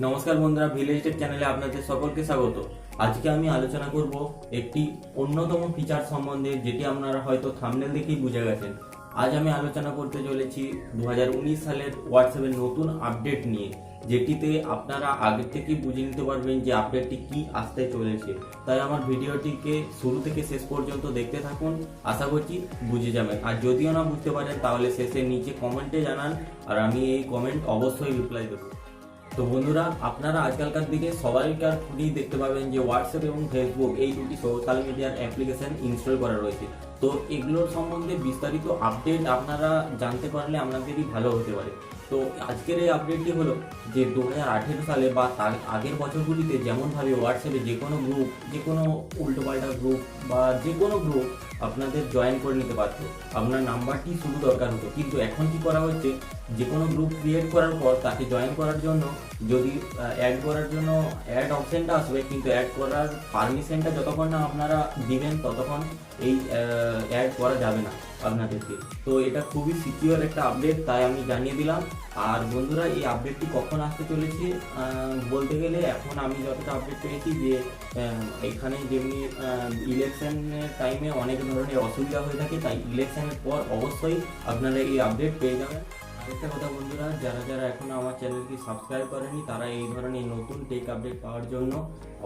নমস্কার বন্ধুরা, village take চ্যানেলে আপনাদের সকলকে স্বাগত। আজকে আমি আলোচনা করব একটি অন্যতম ফিচার সম্বন্ধে, যেটি আপনারা হয়তো থাম্বনেল দেখেই বুঝে গেছেন। আজ আমি আলোচনা করতে চলেছি 2019 সালের হোয়াটসঅ্যাপের নতুন আপডেট নিয়ে, যেটিতে আপনারা আগের থেকেই বুঝে নিতে পারবেন যে আপডেটটি কি আসতে চলেছে। তাই আমার ভিডিওটিকে শুরু থেকে শেষ পর্যন্ত দেখতে থাকুন, আশা করছি বুঝে যাবেন। আর যদিও না বুঝতে পারেন তাহলে শেষের নিচে কমেন্টে জানান, আর আমি এই কমেন্ট অবশ্যই রিপ্লাই দেবো। তো বন্ধুরা, আপনারা আজকালকার দিকে সবাইকার ফোনেই দেখতে পাবেন যে হোয়াটসঅ্যাপ এবং ফেসবুক এই দুটি সোশ্যাল মিডিয়ার অ্যাপ্লিকেশন ইনস্টল করা রয়েছে। তো এগুলোর সম্বন্ধে বিস্তারিত আপডেট আপনারা জানতে পারলে আপনাদেরই ভালো হতে পারে। তো আজকের এই আপডেটটি হলো যে 2018 সালে বা তার আগের বছরগুলিতে যেমনভাবে হোয়াটসঅ্যাপে যে কোনো গ্রুপ, যে কোনো উল্টোপাল্টা গ্রুপ বা যে কোনো গ্রুপ আপনাদের জয়েন করে নিতে পারতো, আপনার নাম্বারটি শুধু দরকার হতো। কিন্তু এখন কি করা হচ্ছে, যে কোনো গ্রুপ ক্রিয়েট করার পর তাকে জয়েন করার জন্য যদি অ্যাড করার জন্য অ্যাড অপশনটা আসবে, কিন্তু অ্যাড করার পারমিশনটা যতক্ষণ না আপনারা দিবেন ততক্ষণ এই অ্যাড করা যাবে না আপনাদেরকে। তো এটা খুবই সিকিউর একটা আপডেট, তাই আমি জানিয়ে দিলাম। আর বন্ধুরা, এই আপডেটটি কখন আসতে চলেছে বলতে গেলে, এখন আমি যতটা আপডেট পেয়েছি যে এখানে যেমনি ইলেকশনের টাইমে অনেক ধরনের অসুবিধা হয়ে থাকে, তাই ইলেকশনের পর অবশ্যই আপনারা এই আপডেট পেয়ে যাবেন। আরেকটা কথা বন্ধুরা, যারা যারা এখনো আমার চ্যানেলটি সাবস্ক্রাইব করেনি, তারা এই ধরনের নতুন টেক আপডেট পাওয়ার জন্য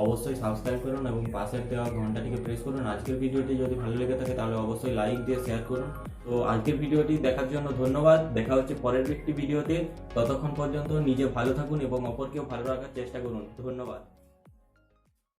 অবশ্যই সাবস্ক্রাইব করুন এবং পাশের দেওয়া ঘন্টাটিকে প্রেস করুন। আজকের ভিডিওটি যদি ভালো লেগে থাকে তাহলে অবশ্যই লাইক দিয়ে শেয়ার করুন। তো আজকের ভিডিওটি দেখার জন্য ধন্যবাদ। দেখা হচ্ছে পরের একটি ভিডিওতে। ততক্ষণ পর্যন্ত নিজে ভালো থাকুন এবং অপরকেও ভালো রাখার চেষ্টা করুন। ধন্যবাদ।